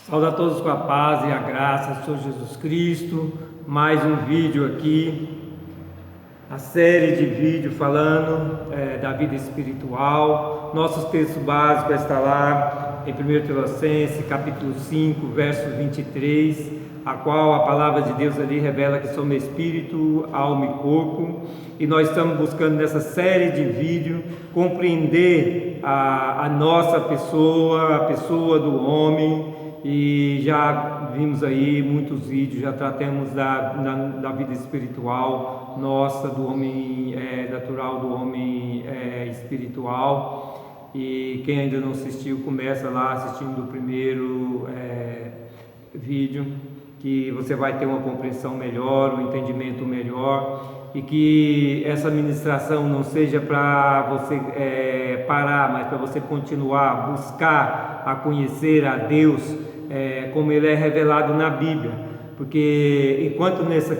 Saúde a todos com a paz e a graça do Senhor Jesus Cristo. Mais um vídeo aqui, a série de vídeos falando da vida espiritual. Nosso texto básico está lá em 1 Tessalonicenses, capítulo 5, verso 23, a qual a palavra de Deus ali revela que somos espírito, alma e corpo. E nós estamos buscando nessa série de vídeos compreender a nossa pessoa, a pessoa do homem. E já vimos aí muitos vídeos, já tratamos da vida espiritual nossa, do homem natural, do homem espiritual. E quem ainda não assistiu, começa lá assistindo o primeiro vídeo, que você vai ter uma compreensão melhor, um entendimento melhor, e que essa ministração não seja para você parar, mas para você continuar a buscar, a conhecer a Deus, como Ele é revelado na Bíblia. Porque enquanto nessa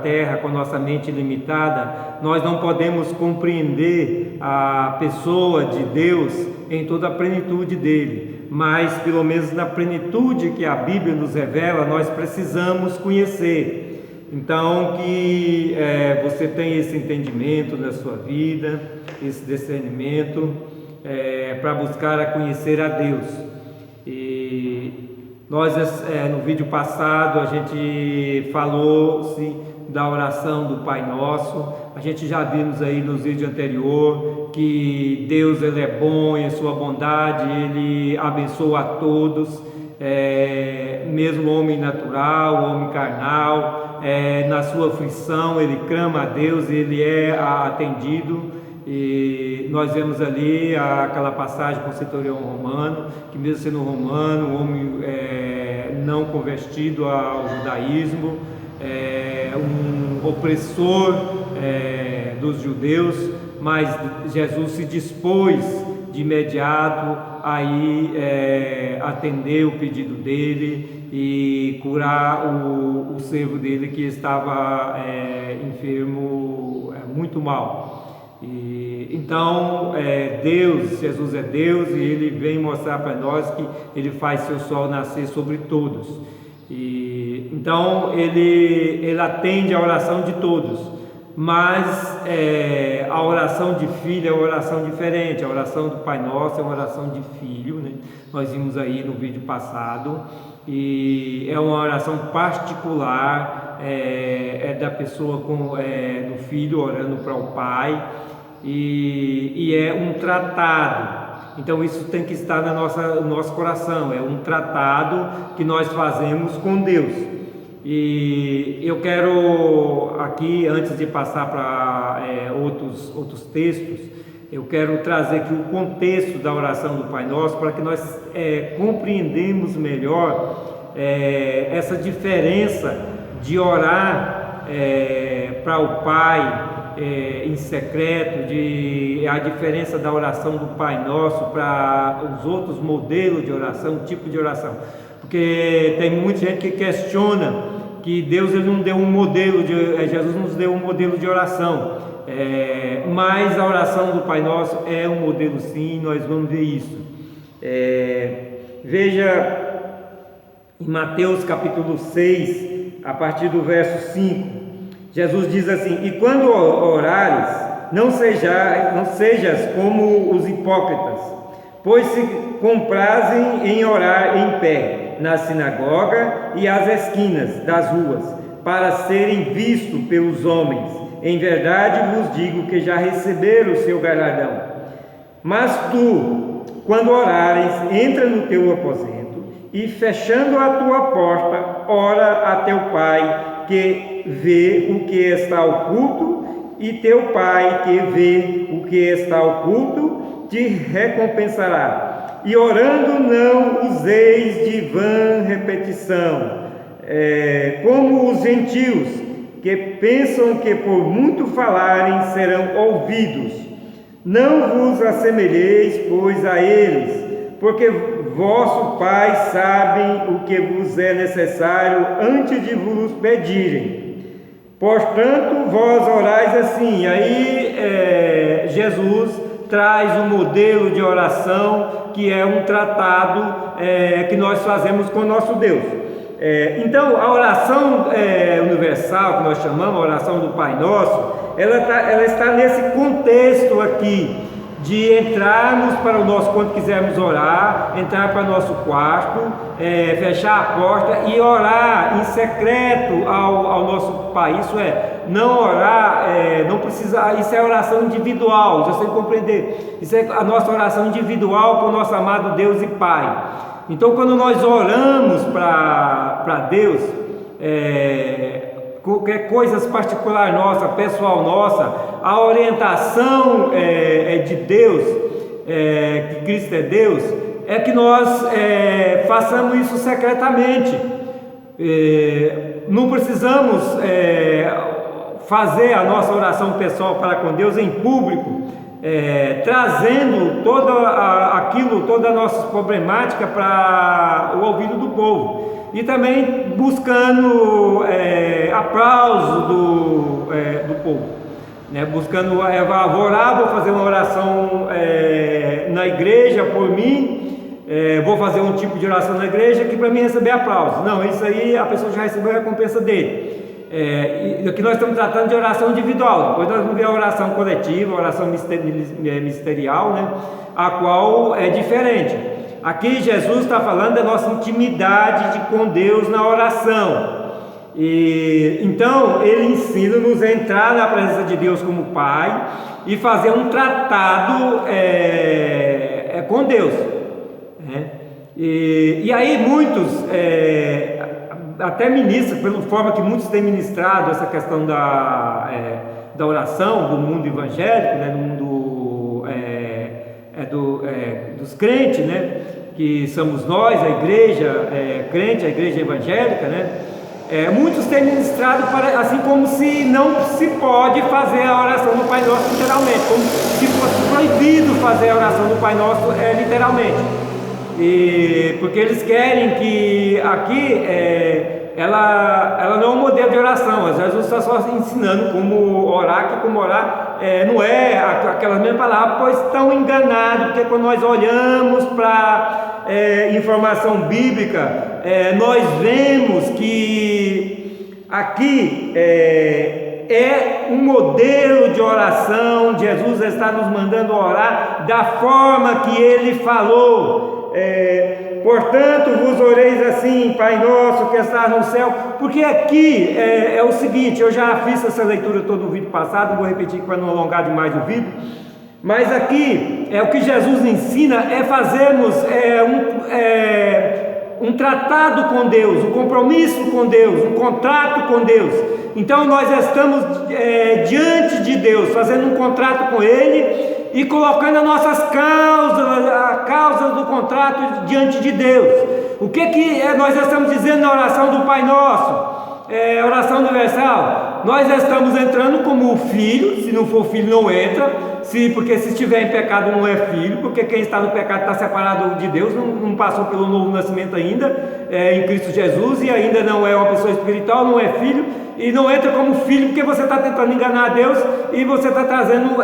terra, com a nossa mente limitada, nós não podemos compreender a pessoa de Deus em toda a plenitude dele, mas pelo menos na plenitude que a Bíblia nos revela, nós precisamos conhecer. Então que você tenha esse entendimento na sua vida, esse discernimento para buscar a conhecer a Deus. E nós no vídeo passado a gente falou-se da oração do Pai Nosso. A gente já vimos aí nos vídeos anteriores que Deus ele é bom e em sua bondade Ele abençoa a todos, mesmo o homem natural, o homem carnal, na sua aflição ele clama a Deus e ele é atendido. E nós vemos ali aquela passagem com o centurião romano, que mesmo sendo romano, um homem não convertido ao judaísmo, um opressor dos judeus, mas Jesus se dispôs de imediato a ir atender o pedido dele e curar o servo dele que estava enfermo muito mal. Então Jesus é Deus e Ele vem mostrar para nós que Ele faz seu sol nascer sobre todos. Então Ele atende a oração de todos, mas a oração de filho é uma oração diferente. A oração do Pai Nosso é uma oração de filho, né? Nós vimos aí no vídeo passado, e é uma oração particular, da pessoa do filho orando para o Pai, e é um tratado. Então isso tem que estar no nosso coração, é um tratado que nós fazemos com Deus. E eu quero aqui, antes de passar para outros textos, eu quero trazer aqui o contexto da oração do Pai Nosso, para que nós compreendamos melhor essa diferença de orar para o Pai em secreto, a diferença da oração do Pai Nosso para os outros modelos de oração, tipo de oração. Porque tem muita gente que questiona que Deus ele não deu um modelo Jesus nos deu um modelo de oração, mas a oração do Pai Nosso é um modelo, sim. Nós vamos ver isso. Veja em Mateus capítulo 6, a partir do verso 5, Jesus diz assim: e quando orares, não sejas como os hipócritas, pois se comprazem em orar em pé na sinagoga e às esquinas das ruas, para serem vistos pelos homens. Em verdade vos digo que já receberam o seu galardão. Mas tu, quando orares, entra no teu aposento e, fechando a tua porta, ora a teu Pai que vê o que está oculto, e teu Pai que vê o que está oculto te recompensará. E orando não useis de vã repetição, como os gentios, que pensam que por muito falarem serão ouvidos. Não vos assemelheis, pois, a eles, porque vosso Pai sabe o que vos é necessário antes de vos pedirem. Portanto, vós orais assim. Aí Jesus traz um modelo de oração que é um tratado que nós fazemos com o nosso Deus. Então, a oração universal, que nós chamamos, a oração do Pai Nosso, ela está nesse contexto aqui, de entrarmos para o nosso, quando quisermos orar, entrar para o nosso quarto, fechar a porta e orar em secreto ao nosso Pai. Isso não orar, não precisa, isso é oração individual, você tem que compreender, isso é a nossa oração individual com o nosso amado Deus e Pai. Então, quando nós oramos para Deus, qualquer coisa particular nossa, pessoal nossa, a orientação de Deus, que Cristo é Deus, é que nós façamos isso secretamente. Não precisamos fazer a nossa oração pessoal para com Deus em público, trazendo toda a nossa problemática para o ouvido do povo. E também buscando aplauso do povo, né? Buscando, vou orar, vou fazer uma oração na igreja por mim, vou fazer um tipo de oração na igreja que para mim receber aplauso. Não, isso aí a pessoa já recebeu a recompensa dele. E aqui nós estamos tratando de oração individual. Depois nós vamos ver a oração coletiva, a oração ministerial, né? A qual é diferente. Aqui Jesus está falando da nossa intimidade com Deus na oração. E então ele ensina-nos a entrar na presença de Deus como Pai e fazer um tratado com Deus, né? E aí muitos até ministram, pela forma que muitos têm ministrado essa questão da oração do mundo evangélico, né? Do mundo dos crentes, né? Que somos nós, a igreja crente, a igreja evangélica, né? Muitos têm ministrado assim como se não se pode fazer a oração do Pai Nosso literalmente, como se fosse proibido fazer a oração do Pai Nosso literalmente, porque eles querem que aqui ela não é um modelo de oração. Jesus está só ensinando como orar, que como orar não é aquelas mesmas palavras, pois estão enganados, porque quando nós olhamos para informação bíblica, nós vemos que aqui é um modelo de oração. Jesus está nos mandando orar da forma que ele falou. Portanto vos oreis assim, Pai nosso que estás no céu, porque aqui é o seguinte, eu já fiz essa leitura todo no vídeo passado, não vou repetir para não alongar demais o vídeo, mas aqui o que Jesus ensina é fazermos um tratado com Deus, um compromisso com Deus, um contrato com Deus. Então nós estamos diante de Deus, fazendo um contrato com Ele e colocando as nossas causas do contrato diante de Deus. O que nós estamos dizendo na oração do Pai Nosso? Oração universal. Nós estamos entrando como filho. Se não for filho, não entra, porque se estiver em pecado não é filho, porque quem está no pecado está separado de Deus, não passou pelo novo nascimento ainda, em Cristo Jesus, e ainda não é uma pessoa espiritual, não é filho, e não entra como filho, porque você está tentando enganar a Deus, e você está trazendo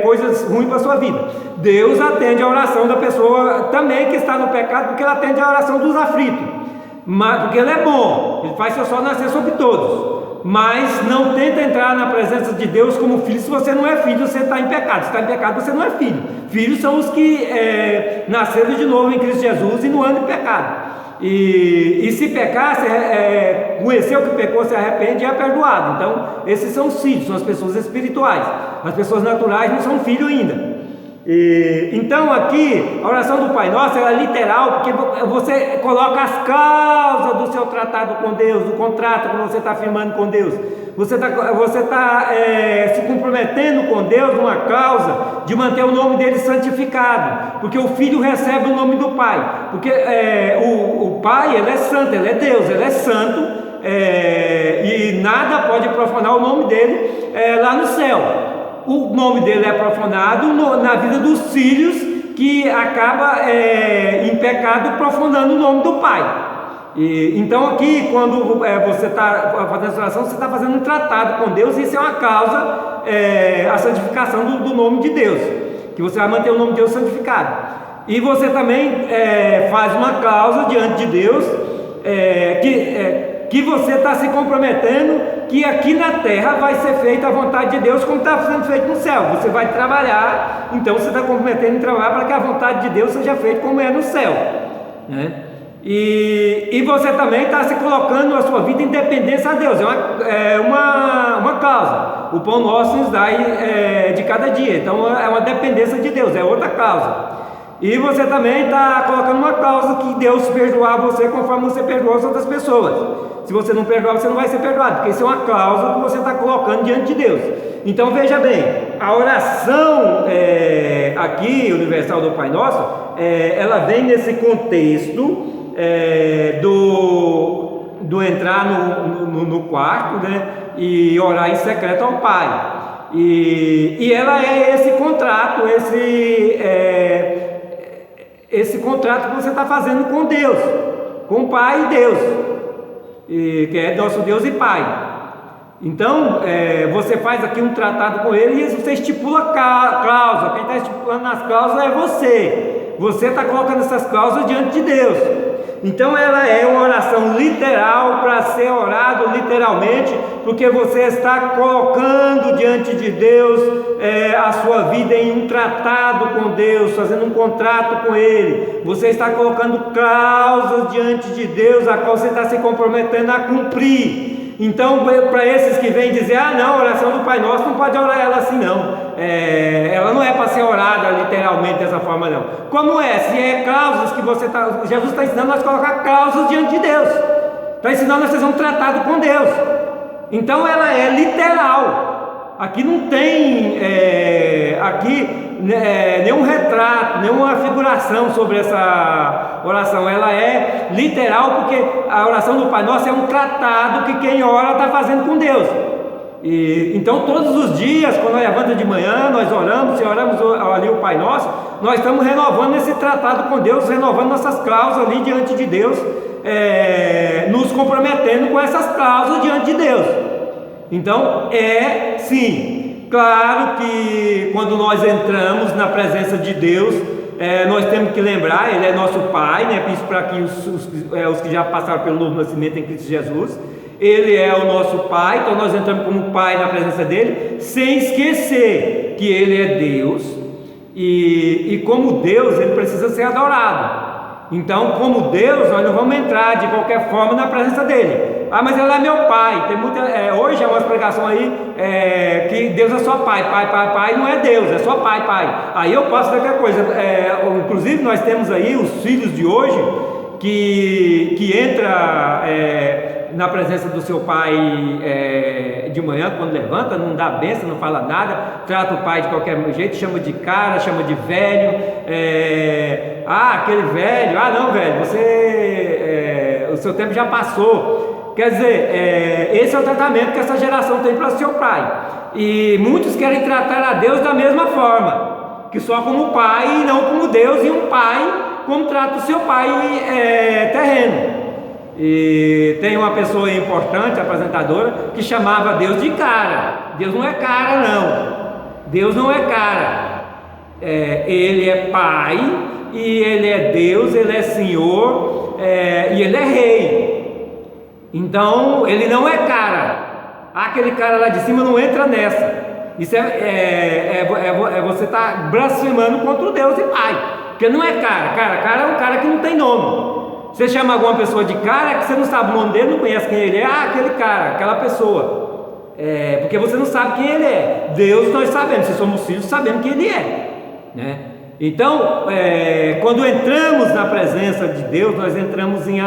coisas ruins para a sua vida. Deus atende a oração da pessoa também que está no pecado, porque Ele atende a oração dos aflitos, porque Ele é bom, Ele faz seu sol nascer sobre todos. Mas não tenta entrar na presença de Deus como filho. Se você não é filho, você está em pecado. Se está em pecado, você não é filho. Filhos são os que nasceram de novo em Cristo Jesus e não andam em pecado. E se pecar, conhecer o que pecou, se arrepende e é perdoado. Então esses são os filhos, são as pessoas espirituais. As pessoas naturais não são filhos ainda. Então aqui a oração do Pai Nosso é literal, porque você coloca as causas do seu tratado com Deus, do contrato que você está firmando com Deus. Você está se comprometendo com Deus numa causa de manter o nome dele santificado, porque o Filho recebe o nome do Pai, porque o Pai, ele é santo, ele é Deus, ele é santo, e nada pode profanar o nome dele lá no céu. O nome dele é profanado na vida dos filhos, que acaba em pecado profanando o nome do Pai. Então aqui, quando você está fazendo essa oração, você está fazendo um tratado com Deus, e isso é uma causa, a santificação do nome de Deus. que você vai manter o nome de Deus santificado. E você também faz uma cláusula diante de Deus, que você está se comprometendo que aqui na terra vai ser feita a vontade de Deus como está sendo feito no céu. Você vai trabalhar, então você está comprometendo em trabalhar para que a vontade de Deus seja feita como é no céu, né? E você também está se colocando a sua vida em dependência a Deus. É uma causa. O pão nosso nos dá de cada dia. Então é uma dependência de Deus, é outra causa. E você também está colocando uma causa que Deus perdoar você conforme você perdoou as outras pessoas. Se você não perdoar, você não vai ser perdoado, porque isso é uma cláusula que você está colocando diante de Deus. Então veja bem, a oração aqui, universal do Pai Nosso, ela vem nesse contexto do entrar no quarto, né, e orar em secreto ao Pai. E ela é esse contrato, esse contrato que você está fazendo com Deus, com o Pai e Deus, que é nosso Deus e Pai. Então você faz aqui um tratado com Ele e você estipula cláusula. Quem está estipulando as cláusulas é você está colocando essas cláusulas diante de Deus. Então ela é uma oração literal, para ser orado literalmente, porque você está colocando diante de Deus a sua vida em um tratado com Deus, fazendo um contrato com Ele. Você está colocando cláusulas diante de Deus, a qual você está se comprometendo a cumprir. Então, para esses que vêm dizer, não, a oração do Pai Nosso não pode orar ela assim não, ela não é para ser orada literalmente dessa forma não. Como é? Se é cláusulas que você está, Jesus está ensinando nós a colocar cláusulas diante de Deus, está ensinando nós a fazer um tratado com Deus. Então ela é literal, aqui não tem nenhum retrato, nenhuma figuração sobre essa oração. Ela é literal, porque a oração do Pai Nosso é um tratado que quem ora está fazendo com Deus. Então todos os dias, quando nós levantamos de manhã, nós oramos, se oramos ali o Pai Nosso, nós estamos renovando esse tratado com Deus, renovando nossas cláusulas ali diante de Deus, nos comprometendo com essas cláusulas diante de Deus. Então sim, claro que quando nós entramos na presença de Deus, nós temos que lembrar, Ele é nosso Pai, né? Isso para que os que já passaram pelo novo nascimento em Cristo Jesus, Ele é o nosso Pai, então nós entramos como Pai na presença dEle, sem esquecer que Ele é Deus, e como Deus Ele precisa ser adorado. Então, como Deus, nós não vamos entrar de qualquer forma na presença dEle. Mas Ele é meu Pai. Tem hoje é uma explicação aí que Deus é só Pai. Pai não é Deus, é só Pai. Aí eu posso qualquer coisa. Inclusive nós temos aí os filhos de hoje que entra na presença do seu pai de manhã, quando levanta, não dá bênção, não fala nada, trata o pai de qualquer jeito, chama de cara, chama de velho, aquele velho, não velho, o seu tempo já passou. Quer dizer, esse é o tratamento que essa geração tem para seu pai, e muitos querem tratar a Deus da mesma forma, que só como pai e não como Deus, e um pai como trata o seu pai terreno. E tem uma pessoa importante, apresentadora, que chamava Deus de cara. Deus não é cara não, Deus não é cara, Ele é Pai, e Ele é Deus, Ele é Senhor, e Ele é Rei. Então Ele não é cara. Aquele cara lá de cima não entra nessa. Isso você está blasfemando contra o Deus e Pai, porque não é cara. Cara é um cara que não tem nome. Você chama alguma pessoa de cara, que você não sabe o nome dele, não conhece quem ele é, aquele cara, aquela pessoa, porque você não sabe quem ele é. Deus nós sabemos, se somos filhos, sabemos quem ele é, né? Então, quando entramos na presença de Deus, nós entramos em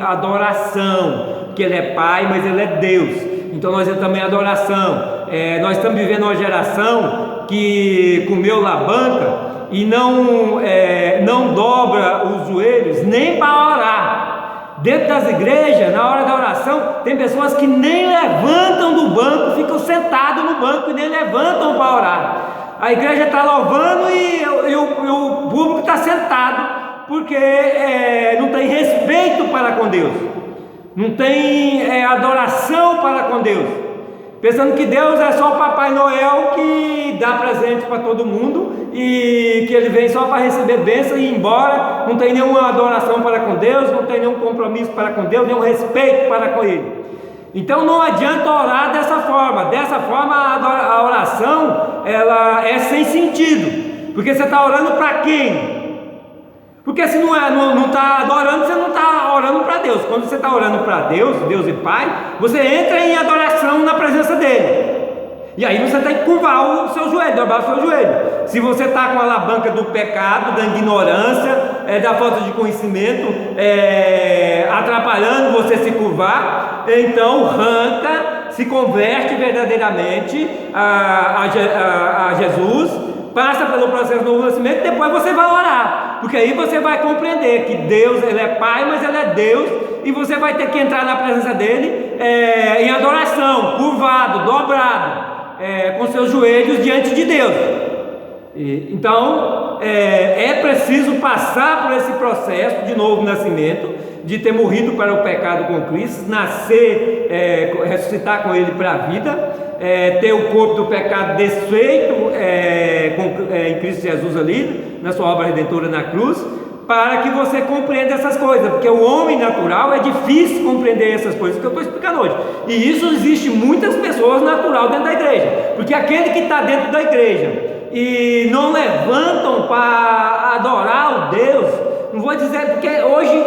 adoração, porque Ele é Pai, mas Ele é Deus. Então nós entramos em adoração. Nós estamos vivendo uma geração que comeu labanca e não dobra os joelhos nem para orar. Dentro das igrejas, na hora da oração, tem pessoas que nem levantam do banco, ficam sentados no banco e nem levantam para orar. A igreja está louvando e o público está sentado, porque não tem respeito para com Deus, não tem adoração para com Deus. pensando que Deus é só o Papai Noel que dá presente para todo mundo e que ele vem só para receber bênção e ir embora, não tem nenhuma adoração para com Deus, não tem nenhum compromisso para com Deus, nenhum respeito para com Ele. Então não adianta orar dessa forma. Dessa forma a oração ela é sem sentido, porque você está orando para quem? Porque se não está adorando, você não está orando para Deus. Quando você está orando para Deus, Deus e Pai, você entra em adoração na presença dele. E aí você tem que curvar o seu joelho, dobrar o seu joelho. Se você está com a alavanca do pecado, da ignorância, da falta de conhecimento, atrapalhando você se curvar, então arranca, se converte verdadeiramente a Jesus, passa pelo processo do novo nascimento, e depois você vai orar, porque aí você vai compreender que Deus, Ele é Pai, mas Ele é Deus, e você vai ter que entrar na presença dEle em adoração, curvado, dobrado, com seus joelhos diante de Deus. Então é preciso passar por esse processo de novo nascimento, de ter morrido para o pecado com Cristo, nascer, ressuscitar com Ele para a vida, ter o corpo do pecado desfeito em Cristo Jesus ali, na sua obra redentora na cruz, para que você compreenda essas coisas, porque o homem natural é difícil compreender essas coisas que eu estou explicando hoje, e isso existe muitas pessoas natural dentro da igreja, porque aquele que está dentro da igreja e não levantam para adorar o Deus, não vou dizer, porque hoje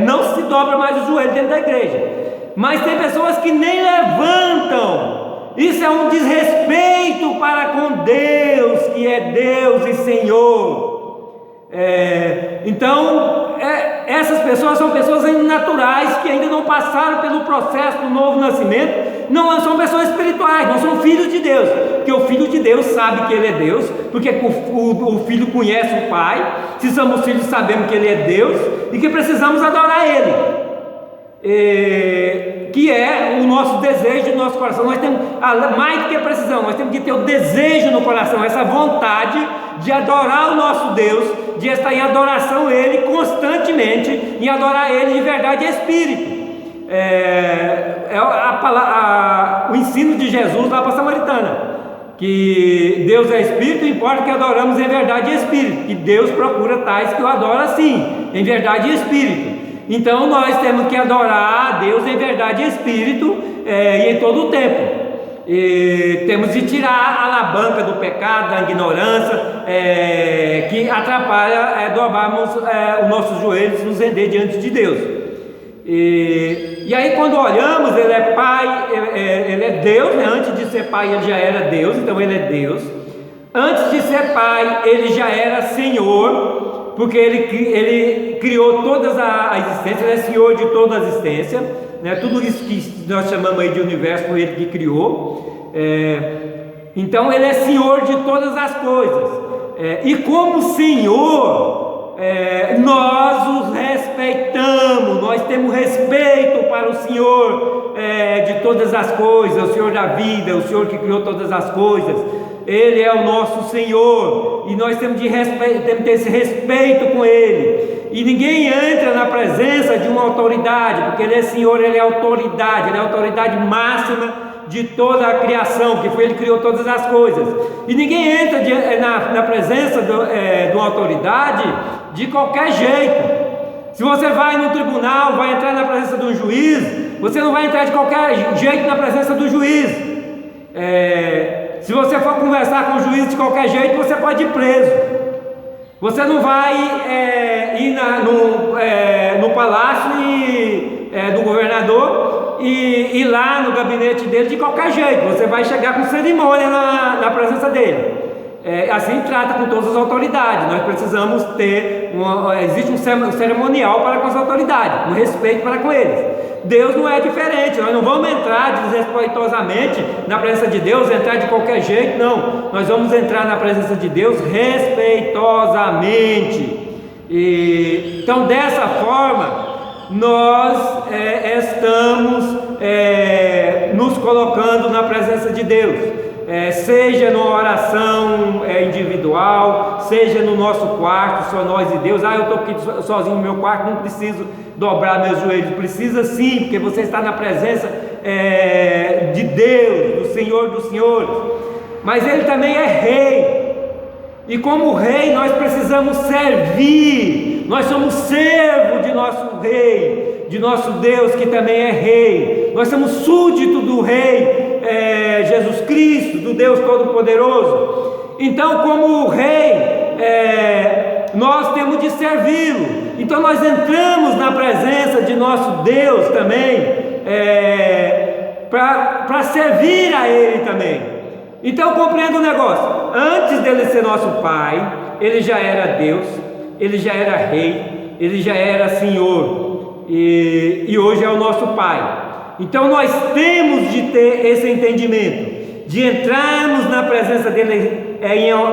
não se dobra mais o joelho dentro da igreja, mas tem pessoas que nem levantam. Isso é um desrespeito para com Deus, que é Deus e Senhor. Então essas pessoas são pessoas naturais, que ainda não passaram pelo processo do novo nascimento, não são pessoas espirituais, não são filhos de Deus, porque o filho de Deus sabe que Ele é Deus, porque o filho conhece o Pai. Se somos filhos, sabemos que Ele é Deus e que precisamos adorar Ele, que é o nosso desejo do nosso coração. Nós temos, mais do que precisamos, nós temos que ter o desejo no coração, essa vontade de adorar o nosso Deus, de estar em adoração a Ele constantemente, em adorar Ele de verdade e espírito. O ensino de Jesus lá para a Samaritana, que Deus é espírito, importa que adoramos em verdade e espírito, e Deus procura tais que o adoram assim, em verdade e espírito. Então nós temos que adorar a Deus em verdade e espírito, e em todo o tempo. Temos de tirar a alavanca do pecado, da ignorância, que atrapalha dobrarmos os nossos joelhos, nos render diante de Deus. E aí quando olhamos, Ele é Pai, Ele é Deus, né? Antes de ser Pai Ele já era Deus, então Ele é Deus. Antes de ser Pai Ele já era Senhor, porque Ele criou toda a existência, Ele é Senhor de toda a existência, né? Tudo isso que nós chamamos aí de universo foi Ele que criou. Então Ele é Senhor de todas as coisas, e como Senhor, nós os respeitamos, nós temos respeito para o Senhor de todas as coisas, o Senhor da vida, o Senhor que criou todas as coisas. Ele é o nosso Senhor, e nós temos de ter esse respeito com Ele. E ninguém entra na presença de uma autoridade, porque Ele é Senhor, Ele é autoridade, Ele é a autoridade máxima de toda a criação, que foi Ele que criou todas as coisas. E ninguém entra na presença de uma autoridade de qualquer jeito. Se você vai no tribunal, vai entrar na presença de um juiz, você não vai entrar de qualquer jeito na presença do juiz. Se você for conversar com o juiz de qualquer jeito, você pode ir preso. Você não vai ir no palácio do governador e ir lá no gabinete dele de qualquer jeito. Você vai chegar com cerimônia na presença dele. Assim trata com todas as autoridades. Nós precisamos ter existe um cerimonial para com as autoridades, um respeito para com eles. Deus não é diferente. Nós não vamos entrar desrespeitosamente na presença de Deus, entrar de qualquer jeito, não. Nós vamos entrar na presença de Deus respeitosamente. Então, dessa forma, nós estamos nos colocando na presença de Deus, seja numa oração individual, seja no nosso quarto, só nós e Deus. Eu estou aqui sozinho no meu quarto, não preciso dobrar meus joelhos. Precisa sim, porque você está na presença de Deus, do Senhor dos Senhores, mas Ele também é Rei. E como Rei nós precisamos servir, nós somos servo de nosso Rei, de nosso Deus que também é Rei, nós somos súdito do Rei Jesus Cristo, do Deus Todo-Poderoso. Então, como Rei, nós temos de servi-lo. Então nós entramos na presença de nosso Deus também, para servir a Ele também. Então compreenda o negócio: antes dele ser nosso Pai, Ele já era Deus, Ele já era Rei, Ele já era Senhor, e hoje é o nosso Pai. Então nós temos de ter esse entendimento, de entrarmos na presença dele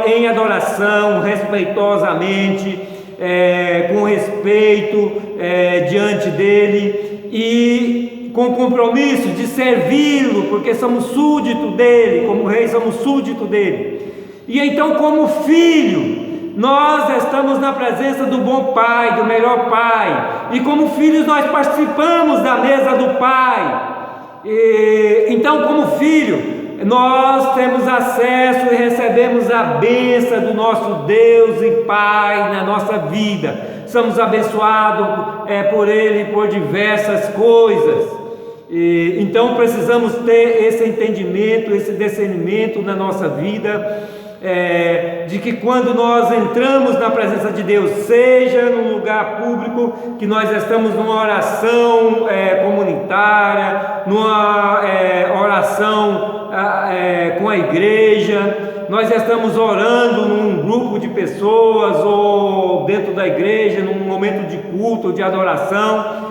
em adoração, respeitosamente, com respeito diante dele, e com compromisso de servi-lo, porque somos súdito dele, como Rei somos súdito dele. E então, como filho, nós estamos na presença do bom Pai, do melhor Pai, e como filhos nós participamos da mesa do Pai. Então, como filho, nós temos acesso e recebemos a bênção do nosso Deus e Pai na nossa vida. Somos abençoados por Ele por diversas coisas. Então precisamos ter esse entendimento, esse discernimento na nossa vida, de que quando nós entramos na presença de Deus, seja num lugar público, que nós estamos numa oração comunitária, numa oração com a igreja, nós estamos orando num grupo de pessoas ou dentro da igreja, num momento de culto, de adoração,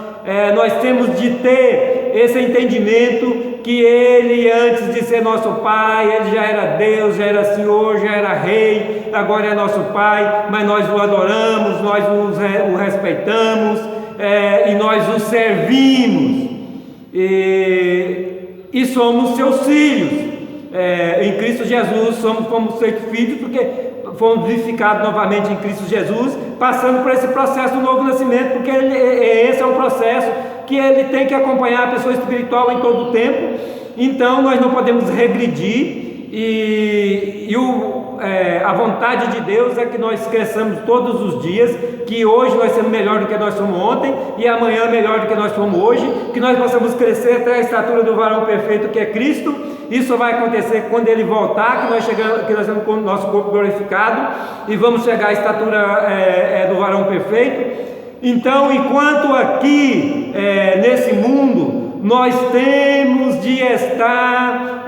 nós temos de ter esse entendimento que Ele, antes de ser nosso Pai, Ele já era Deus, já era Senhor, já era Rei, agora é nosso Pai, mas nós o adoramos, nós o respeitamos, e nós o servimos, e somos seus filhos. Em Cristo Jesus fomos feitos filhos, porque fomos vivificados novamente em Cristo Jesus, passando por esse processo do novo nascimento, porque esse é um processo que ele tem que acompanhar a pessoa espiritual em todo o tempo. Então nós não podemos regredir, a vontade de Deus é que nós cresçamos todos os dias, que hoje nós somos melhor do que nós somos ontem, e amanhã melhor do que nós somos hoje, que nós possamos crescer até a estatura do varão perfeito que é Cristo. Isso vai acontecer quando Ele voltar, que nós estamos com o nosso corpo glorificado, e vamos chegar à estatura do varão perfeito. Então, enquanto aqui nesse mundo, nós temos de estar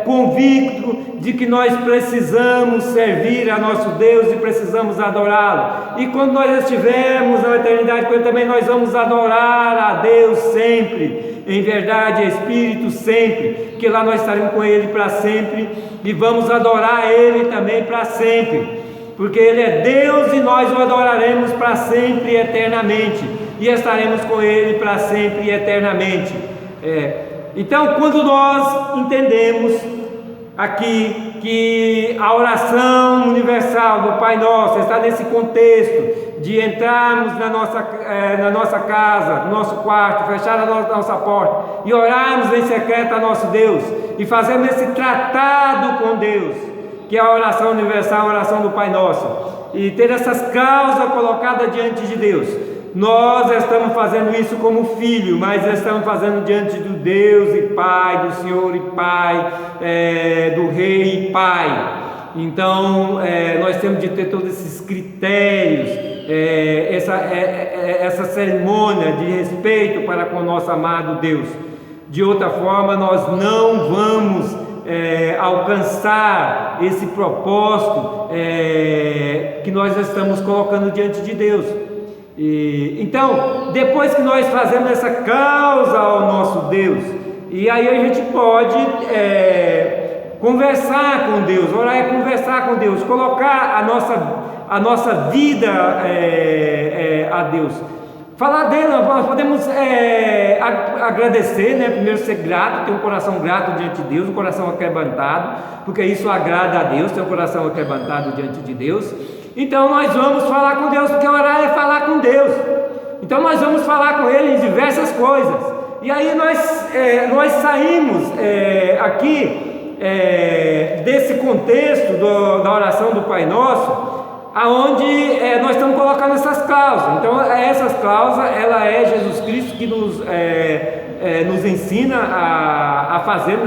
convictos de que nós precisamos servir a nosso Deus e precisamos adorá-lo. E quando nós estivermos na eternidade com Ele também, nós vamos adorar a Deus sempre, em verdade e espírito sempre, porque lá nós estaremos com Ele para sempre, e vamos adorar Ele também para sempre, porque Ele é Deus e nós o adoraremos para sempre e eternamente, e estaremos com Ele para sempre e eternamente. Então, quando nós entendemos aqui que a oração universal do Pai Nosso está nesse contexto de entrarmos na nossa casa, no nosso quarto, fechar a nossa porta e orarmos em secreto a nosso Deus, e fazermos esse tratado com Deus, que é a oração universal, a oração do Pai Nosso, e ter essas causas colocadas diante de Deus. Nós estamos fazendo isso como filho, mas estamos fazendo diante do Deus e Pai, do Senhor e Pai, do Rei e Pai. Então nós temos de ter todos esses critérios, essa cerimônia de respeito para com o nosso amado Deus. De outra forma, nós não vamos alcançar esse propósito que nós estamos colocando diante de Deus. Então, depois que nós fazemos essa causa ao nosso Deus, e aí a gente pode conversar com Deus, orar é conversar com Deus, colocar a nossa vida a Deus, falar dele. Nós podemos agradecer, né? Primeiro ser grato, ter um coração grato diante de Deus, um coração aquebrantado, porque isso agrada a Deus, ter um coração aquebrantado diante de Deus. Então nós vamos falar com Deus, porque orar é falar com Deus. Então nós vamos falar com Ele em diversas coisas. E aí nós saímos aqui desse contexto da oração do Pai Nosso, aonde nós estamos colocando essas cláusulas. Então essas cláusulas, ela é Jesus Cristo que nos ensina a fazer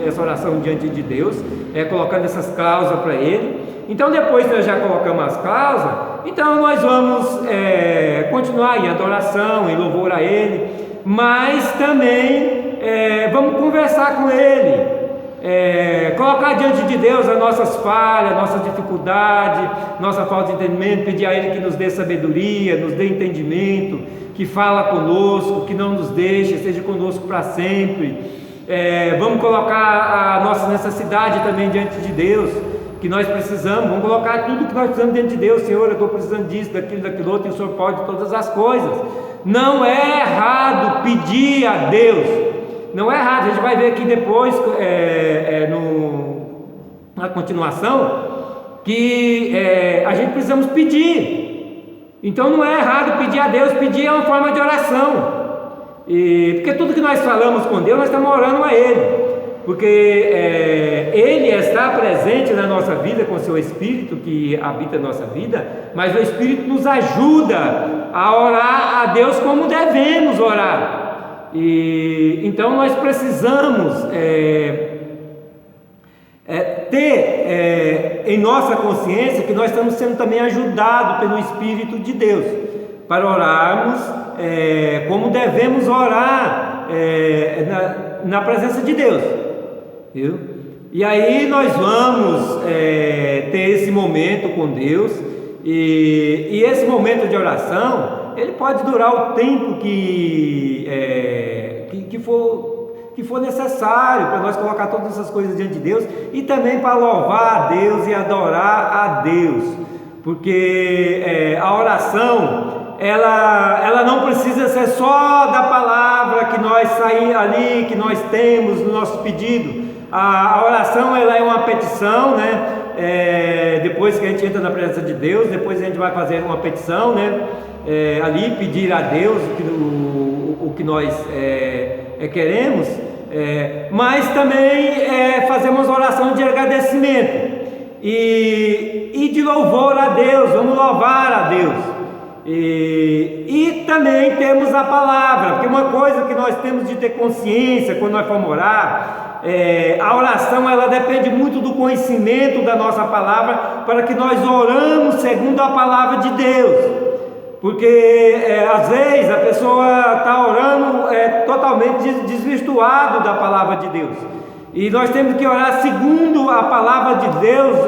essa oração diante de Deus, colocando essas cláusulas para Ele. Então depois que nós já colocamos as cláusulas, então nós vamos continuar em adoração, em louvor a Ele, mas também vamos conversar com Ele, colocar diante de Deus as nossas falhas, nossas dificuldades, nossa falta de entendimento, pedir a Ele que nos dê sabedoria, nos dê entendimento, que fala conosco, que não nos deixe, seja conosco para sempre. Vamos colocar a nossa necessidade também diante de Deus, que nós precisamos, vamos colocar tudo que nós precisamos diante de Deus. Senhor, eu estou precisando disso, daquilo outro, e o Senhor pode todas as coisas. Não é errado pedir a Deus, não é errado. A gente vai ver aqui depois, na continuação, que a gente precisamos pedir. Então não é errado pedir a Deus, pedir é uma forma de oração. Porque tudo que nós falamos com Deus, nós estamos orando a Ele, porque Ele está presente na nossa vida com o seu Espírito que habita a nossa vida, mas o Espírito nos ajuda a orar a Deus como devemos orar. Então nós precisamos ter em nossa consciência que nós estamos sendo também ajudados pelo Espírito de Deus para orarmos como devemos orar na presença de Deus, viu? E aí nós vamos ter esse momento com Deus, e esse momento de oração, ele pode durar o tempo que for necessário para nós colocar todas essas coisas diante de Deus, e também para louvar a Deus e adorar a Deus, porque a oração ela não precisa ser só da palavra que nós saímos ali, que nós temos no nosso pedido. A oração ela é uma petição, né? Depois que a gente entra na presença de Deus, depois a gente vai fazer uma petição, né? Ali pedir a Deus o que nós queremos, mas também fazemos oração de agradecimento e de louvor a Deus. Vamos louvar a Deus. E também temos a palavra, porque uma coisa que nós temos de ter consciência quando nós formos orar, a oração ela depende muito do conhecimento da nossa palavra, para que nós oramos segundo a palavra de Deus, porque às vezes a pessoa está orando totalmente desvirtuado da palavra de Deus, e nós temos que orar segundo a palavra de Deus.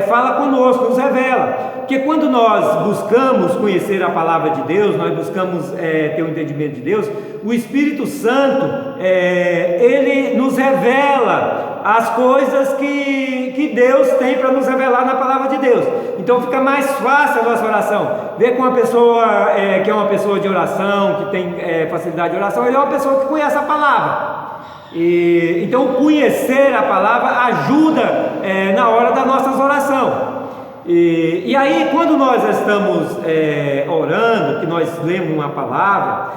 Fala conosco, nos revela. Porque quando nós buscamos conhecer a palavra de Deus, nós buscamos ter um entendimento de Deus, o Espírito Santo, ele nos revela as coisas que Deus tem para nos revelar na palavra de Deus. Então fica mais fácil a nossa oração. Ver com uma pessoa que é uma pessoa de oração, que tem facilidade de oração, ele é uma pessoa que conhece a palavra. Então conhecer a palavra ajuda na hora das nossas orações. E aí quando nós estamos orando, que nós lemos uma palavra,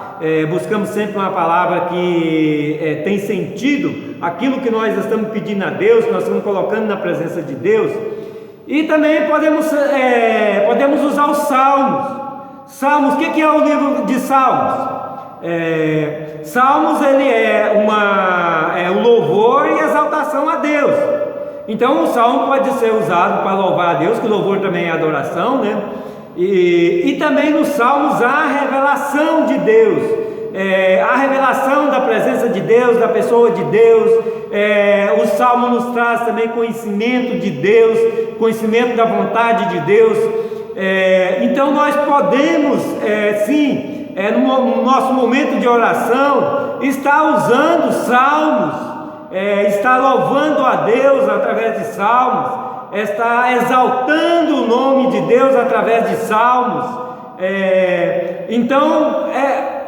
buscamos sempre uma palavra que tem sentido, aquilo que nós estamos pedindo a Deus, que nós estamos colocando na presença de Deus. E também podemos usar os salmos. O que é o livro de Salmos? Salmos ele é o louvor e exaltação a Deus. Então o salmo pode ser usado para louvar a Deus, que o louvor também é adoração, né? E também nos salmos há a revelação de Deus, a revelação da presença de Deus, da pessoa de Deus. O salmo nos traz também conhecimento de Deus, conhecimento da vontade de Deus. Então nós podemos sim, no nosso momento de oração, está usando salmos, está louvando a Deus através de salmos, está exaltando o nome de Deus através de salmos. Então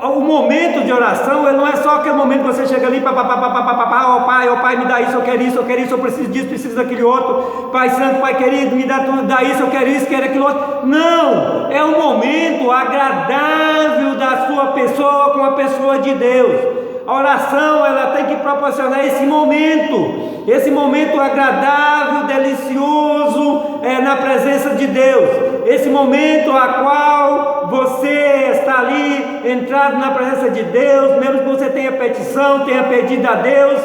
o momento de oração não é só aquele momento que você chega ali, ó Pai, me dá isso, eu quero isso, eu preciso disso, preciso daquele outro, Pai Santo, Pai querido, me dá tudo, dá isso, eu quero isso, quero aquilo outro. Não, é um momento agradável da sua sua pessoa com a pessoa de Deus. A oração, ela tem que proporcionar esse momento agradável, delicioso, na presença de Deus, esse momento a qual você está ali, entrado na presença de Deus, mesmo que você tenha petição, tenha pedido a Deus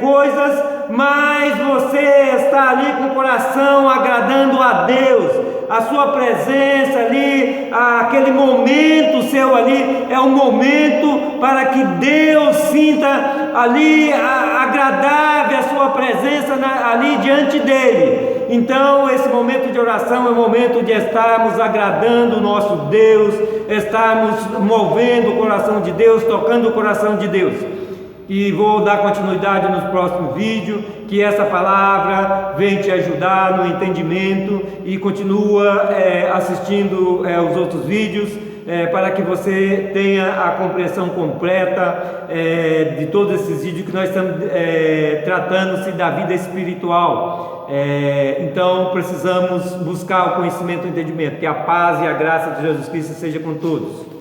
coisas, mas você está ali com o coração agradando a Deus. A sua presença ali, aquele momento seu ali, é um momento para que Deus sinta ali agradável a sua presença ali diante dele. Então esse momento de oração é o momento de estarmos agradando o nosso Deus, estarmos movendo o coração de Deus, tocando o coração de Deus. E vou dar continuidade nos próximos vídeos, que essa palavra vem te ajudar no entendimento, e continua assistindo os outros vídeos, para que você tenha a compreensão completa de todos esses vídeos que nós estamos tratando-se da vida espiritual. Então precisamos buscar o conhecimento e o entendimento. Que a paz e a graça de Jesus Cristo seja com todos.